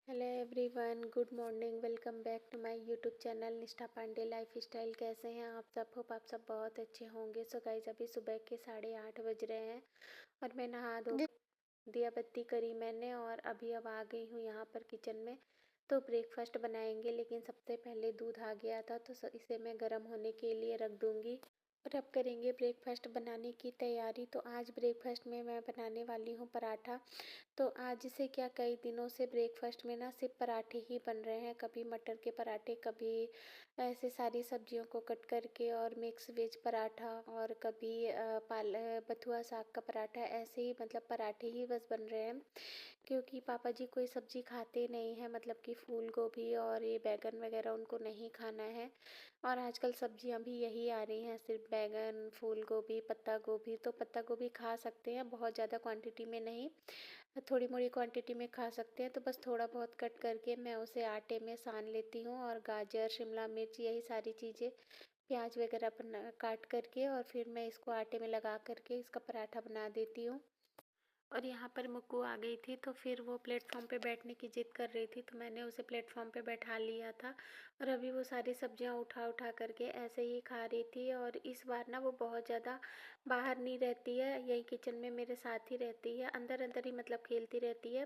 Hello everyone, good morning. Welcome back to my YouTube channel Nishtha Pandey life style. कैसे हैं आप सब? होप आप सब बहुत अच्छे होंगे। सो गाइस, अभी सुबह के 8:30 बज रहे हैं और मैं नहा धो के दिया बत्ती करी मैंने और अब आ गई हूँ यहाँ पर किचन में। तो ब्रेकफास्ट बनाएंगे, लेकिन सबसे पहले दूध आ गया था तो इसे मैं गर्म होने के लिए रख दूँगी और अब करेंगे ब्रेकफास्ट बनाने की तैयारी। तो आज ब्रेकफास्ट में मैं बनाने वाली हूँ पराठा। तो आज से क्या, कई दिनों से ब्रेकफास्ट में ना सिर्फ पराठे ही बन रहे हैं। कभी मटर के पराठे, कभी ऐसे सारी सब्जियों को कट करके और मिक्स वेज पराठा, और कभी बथुआ साग का पराठा। ऐसे ही मतलब पराठे ही बस बन रहे हैं, क्योंकि पापा जी कोई सब्जी खाते नहीं हैं। मतलब कि फूल गोभी और ये बैगन वगैरह उनको नहीं खाना है। और आजकल सब्जियां भी यही आ रही हैं, सिर्फ बैगन, फूल गोभी, पत्ता गोभी। तो पत्ता गोभी खा सकते हैं, बहुत ज़्यादा क्वांटिटी में नहीं, थोड़ी मोड़ी क्वांटिटी में खा सकते हैं। तो बस थोड़ा बहुत कट करके मैं उसे आटे में सान लेती हूँ, और गाजर, शिमला मिर्च, यही सारी चीज़ें, प्याज वगैरह बना काट करके, और फिर मैं इसको आटे में लगा करके इसका पराठा बना देती हूँ। और यहाँ पर मुक्कू आ गई थी, तो फिर वो प्लेटफॉर्म पे बैठने की जिद कर रही थी, तो मैंने उसे प्लेटफॉर्म पे बैठा लिया था। और अभी वो सारी सब्जियाँ उठा उठा करके ऐसे ही खा रही थी। और इस बार ना वो बहुत ज़्यादा बाहर नहीं रहती है, यही किचन में मेरे साथ ही रहती है, अंदर अंदर ही मतलब खेलती रहती है।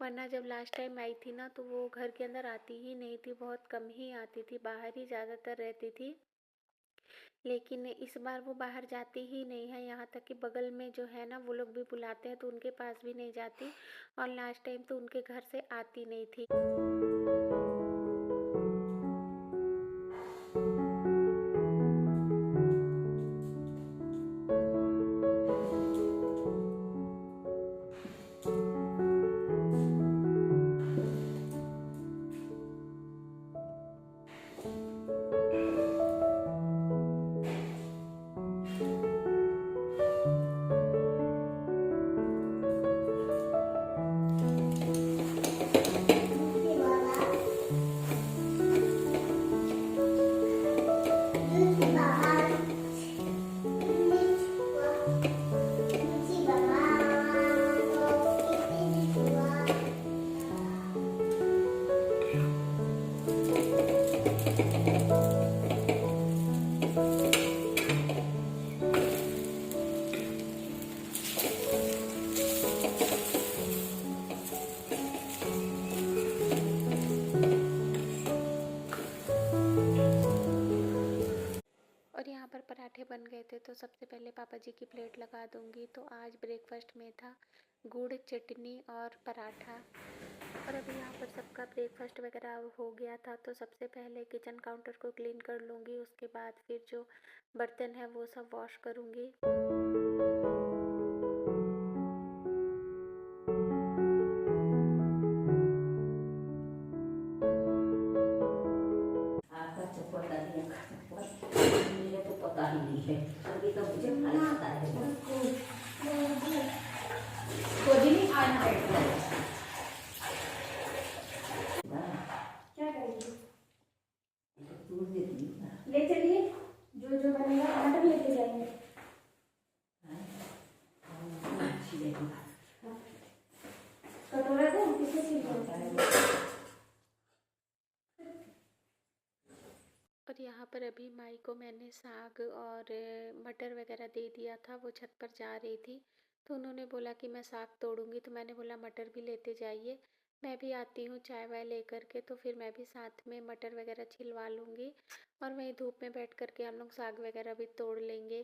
वरना जब लास्ट टाइम आई थी ना, तो वो घर के अंदर आती ही नहीं थी, बहुत कम ही आती थी, बाहर ही ज़्यादातर रहती थी। लेकिन इस बार वो बाहर जाती ही नहीं है, यहाँ तक कि बगल में जो है ना, वो लोग भी बुलाते हैं तो उनके पास भी नहीं जाती, और लास्ट टाइम तो उनके घर से आती नहीं थी। और यहाँ पर पराठे बन गए थे, तो सबसे पहले पापा जी की प्लेट लगा दूंगी। तो आज ब्रेकफास्ट में था गुड़, चटनी और पराठा। और अभी यहाँ पर सबका ब्रेकफास्ट वगैरह हो गया था, तो सबसे पहले किचन काउंटर को क्लीन कर लूँगी, उसके बाद फिर जो बर्तन है वो सब वॉश करूँगी। आपका चप्पल का दिया चप्पल मुझे तो पता ही नहीं है, अभी तो मुझे खाली पता है। खोजी नहीं खाना है क्या करेंगे? दूध दे दी ले चलिए, जो जो बनेगा टमाटर लेके जाएंगे। कटोरा को किसे चाहिए? और यहाँ पर अभी माई को मैंने साग और मटर वगैरह दे दिया था, वो छत पर जा रही थी, तो उन्होंने बोला कि मैं साग तोड़ूंगी, तो मैंने बोला मटर भी लेते जाइए, मैं भी आती हूँ चाय वाय लेकर के। तो फिर मैं भी साथ में मटर वगैरह छिलवा लूँगी, और वहीं धूप में बैठ करके हम लोग साग वगैरह भी तोड़ लेंगे।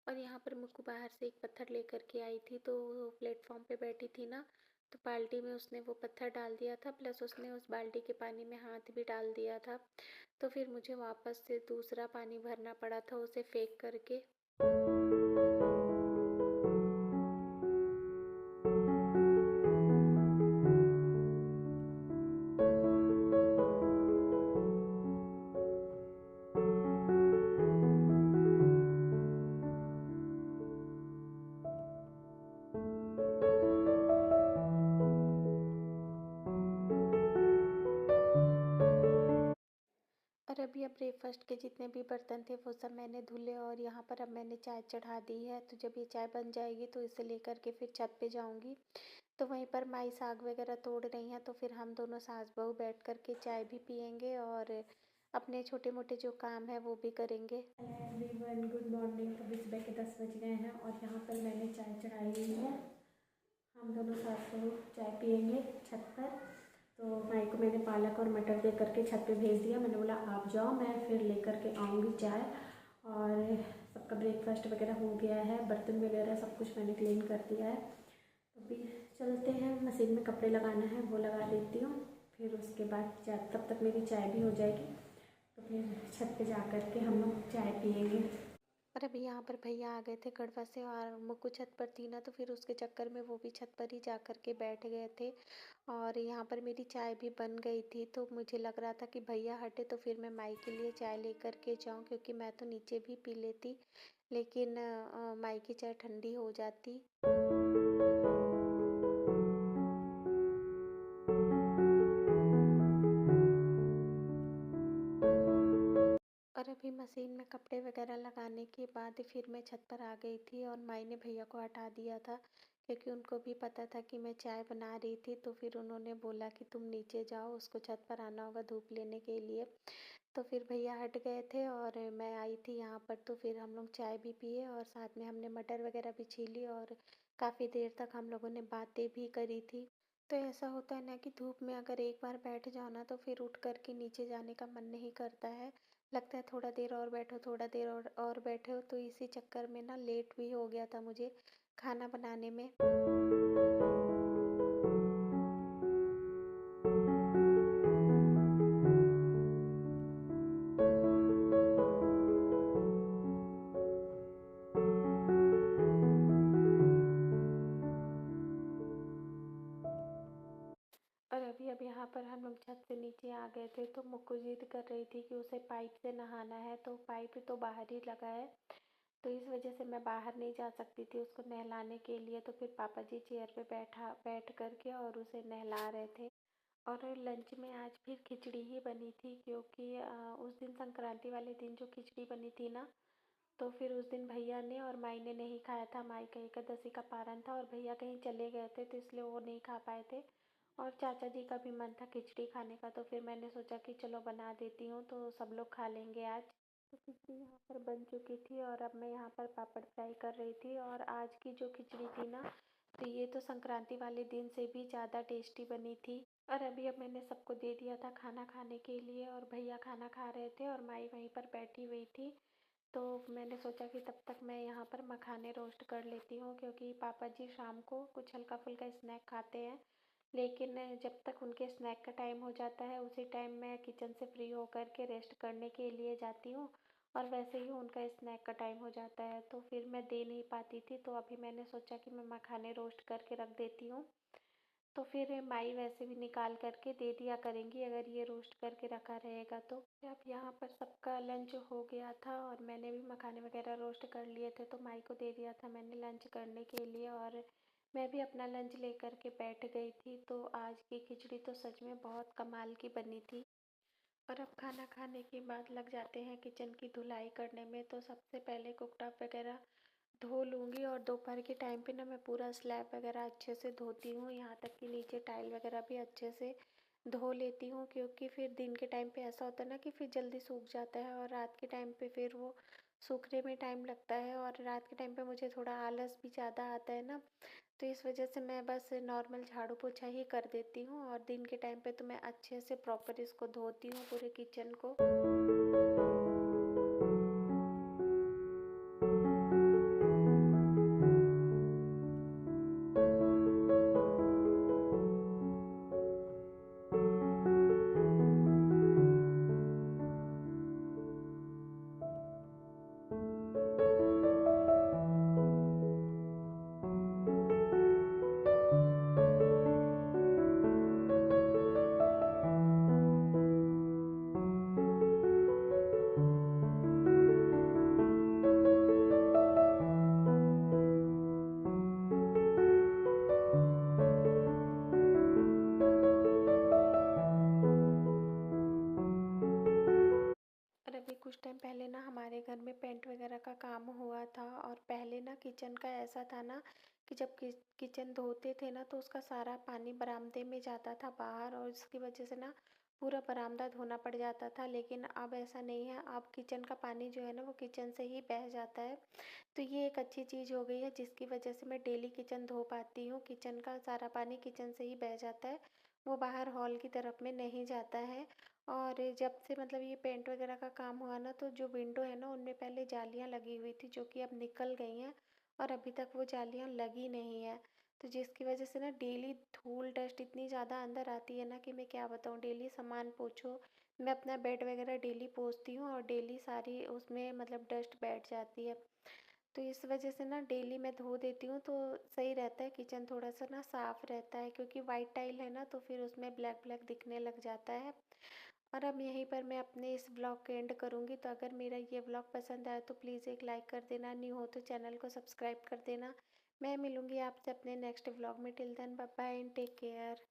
और यहाँ पर मुक्कू बाहर से एक पत्थर लेकर के आई थी, तो प्लेटफॉर्म पे बैठी थी ना, तो बाल्टी में उसने वो पत्थर डाल दिया था, प्लस उसने उस बाल्टी के पानी में हाथ भी डाल दिया था। तो फिर मुझे वापस से दूसरा पानी भरना पड़ा था उसे फेंक करके। और अभी ब्रेकफास्ट के जितने भी बर्तन थे वो सब मैंने धुले और यहाँ पर अब मैंने चाय चढ़ा दी है। तो जब ये चाय बन जाएगी तो इसे लेकर के फिर छत पे जाऊँगी। तो वहीं पर माई साग वगैरह तोड़ रही हैं, तो फिर हम दोनों सास बहू बैठ कर के चाय भी पियेंगे और अपने छोटे मोटे जो काम है वो भी करेंगे। Everyone good morning. तो सुबह के 10 बज गए हैं और यहाँ पर मैंने चाय चढ़ाई हुई है। हम दोनों सास बहू चाय पियेंगे छत पर। तो माई को मैंने पालक और मटर दे करके छत पे भेज दिया। मैंने बोला आप जाओ, मैं फिर लेकर के आऊँगी चाय। और सबका ब्रेकफास्ट वगैरह हो गया है, बर्तन वगैरह सब कुछ मैंने क्लीन कर दिया है। अभी चलते हैं, मशीन में कपड़े लगाना है वो लगा देती हूँ, फिर उसके बाद तब तक मेरी चाय भी हो जाएगी। तो फिर छत पे जा कर के हम लोग चाय पियेंगे। और अभी यहाँ पर भैया आ गए थे गढ़वा से और मुक्कू छत पर थी ना, तो फिर उसके चक्कर में वो भी छत पर ही जा कर के बैठ गए थे। और यहाँ पर मेरी चाय भी बन गई थी, तो मुझे लग रहा था कि भैया हटे तो फिर मैं माई के लिए चाय लेकर के जाऊँ, क्योंकि मैं तो नीचे भी पी लेती, लेकिन माई की चाय ठंडी हो जाती। और अभी मशीन में कपड़े वगैरह लगाने के बाद फिर मैं छत पर आ गई थी और माई ने भैया को हटा दिया था, क्योंकि उनको भी पता था कि मैं चाय बना रही थी। तो फिर उन्होंने बोला कि तुम नीचे जाओ, उसको छत पर आना होगा धूप लेने के लिए। तो फिर भैया हट गए थे और मैं आई थी यहाँ पर। तो फिर हम लोग चाय भी पिए और साथ में हमने मटर वगैरह भी छीली और काफ़ी देर तक हम लोगों ने बातें भी करी थी। तो ऐसा होता है ना कि धूप में अगर एक बार बैठ जाओ ना, तो फिर उठ कर के नीचे जाने का मन नहीं करता है। लगता है थोड़ा देर और बैठो, थोड़ा देर और बैठो। तो इसी चक्कर में ना लेट भी हो गया था मुझे खाना बनाने में। और अभी अब यहाँ पर हम लोग छत से नीचे आ गए थे। तो मुक्कू जिद कर रही थी कि उसे पाइप से नहाना है, तो पाइप तो बाहर ही लगा है, तो इस वजह से मैं बाहर नहीं जा सकती थी उसको नहलाने के लिए। तो फिर पापा जी चेयर पे बैठ करके और उसे नहला रहे थे। और लंच में आज फिर खिचड़ी ही बनी थी, क्योंकि उस दिन संक्रांति वाले दिन जो खिचड़ी बनी थी ना, तो फिर उस दिन भैया ने और माई ने नहीं खाया था। माई का एकादशी का पारण था और भैया कहीं चले गए थे, तो इसलिए वो नहीं खा पाए थे। और चाचा जी का भी मन था खिचड़ी खाने का, तो फिर मैंने सोचा कि चलो बना देती हूँ, तो सब लोग खा लेंगे आज। तो खिचड़ी यहाँ पर बन चुकी थी और अब मैं यहाँ पर पापड़ फ्राई कर रही थी। और आज की जो खिचड़ी थी ना, तो ये तो संक्रांति वाले दिन से भी ज़्यादा टेस्टी बनी थी। और अभी अब मैंने सबको दे दिया था खाना खाने के लिए और भैया खाना खा रहे थे और माई वहीं पर बैठी हुई थी। तो मैंने सोचा कि तब तक मैं यहाँ पर मखाने रोस्ट कर लेती हूँ, क्योंकि पापा जी शाम को कुछ हल्का फुल्का स्नैक खाते हैं। लेकिन जब तक उनके स्नैक का टाइम हो जाता है उसी टाइम मैं किचन से फ्री होकर के रेस्ट करने के लिए जाती हूँ, और वैसे ही उनका स्नैक का टाइम हो जाता है, तो फिर मैं दे नहीं पाती थी। तो अभी मैंने सोचा कि मैं मखाने रोस्ट करके रख देती हूँ, तो फिर माई वैसे भी निकाल करके दे दिया करेंगी अगर ये रोस्ट करके रखा रहेगा तो। अब यहाँ पर सबका लंच हो गया था और मैंने भी मखाने वगैरह रोस्ट कर लिए थे, तो माई को दे दिया था मैंने लंच करने के लिए और मैं भी अपना लंच लेकर के बैठ गई थी। तो आज की खिचड़ी तो सच में बहुत कमाल की बनी थी। और अब खाना खाने के बाद लग जाते हैं किचन की धुलाई करने में। तो सबसे पहले कुकटॉप वगैरह धो लूँगी और दोपहर के टाइम पे ना मैं पूरा स्लैब वगैरह अच्छे से धोती हूँ, यहाँ तक कि नीचे टाइल वगैरह भी अच्छे से धो लेती हूँ, क्योंकि फिर दिन के टाइम पे ऐसा होता है ना कि फिर जल्दी सूख जाता है और रात के टाइम पे फिर वो सूखने में टाइम लगता है। और रात के टाइम पे मुझे थोड़ा आलस भी ज़्यादा आता है ना, तो इस वजह से मैं बस नॉर्मल झाड़ू पोछा ही कर देती हूँ और दिन के टाइम पे तो मैं अच्छे से प्रॉपर इसको धोती हूँ पूरे किचन को। का काम हुआ था। और पहले ना किचन का ऐसा था ना कि जब किचन धोते थे ना तो उसका सारा पानी बरामदे में जाता था बाहर, और इसकी वजह से ना पूरा बरामदा धोना पड़ जाता था। लेकिन अब ऐसा नहीं है, अब किचन का पानी जो है ना वो किचन से ही बह जाता है। तो ये एक अच्छी चीज़ हो गई है जिसकी वजह से मैं डेली किचन धो पाती हूँ। किचन का सारा पानी किचन से ही बह जाता है, वो बाहर हॉल की तरफ में नहीं जाता है। और जब से मतलब ये पेंट वगैरह का काम हुआ ना, तो जो विंडो है ना उनमें पहले जालियाँ लगी हुई थी जो कि अब निकल गई हैं, और अभी तक वो जालियाँ लगी नहीं है। तो जिसकी वजह से ना डेली धूल डस्ट इतनी ज़्यादा अंदर आती है ना कि मैं क्या बताऊँ। डेली सामान पोछो, मैं अपना बेड वगैरह डेली पोछती हूँ और डेली सारी उसमें मतलब डस्ट बैठ जाती है। तो इस वजह से ना डेली मैं धो देती हूँ तो सही रहता है, किचन थोड़ा सा ना साफ़ रहता है, क्योंकि वाइट टाइल है ना तो फिर उसमें ब्लैक ब्लैक दिखने लग जाता है। और अब यहीं पर मैं अपने इस ब्लॉग को एंड करूँगी। तो अगर मेरा ये ब्लॉग पसंद आया तो प्लीज़ एक लाइक कर देना, न्यू हो तो चैनल को सब्सक्राइब कर देना। मैं मिलूँगी आपसे अपने नेक्स्ट ब्लॉग में। Till then bye bye and take care.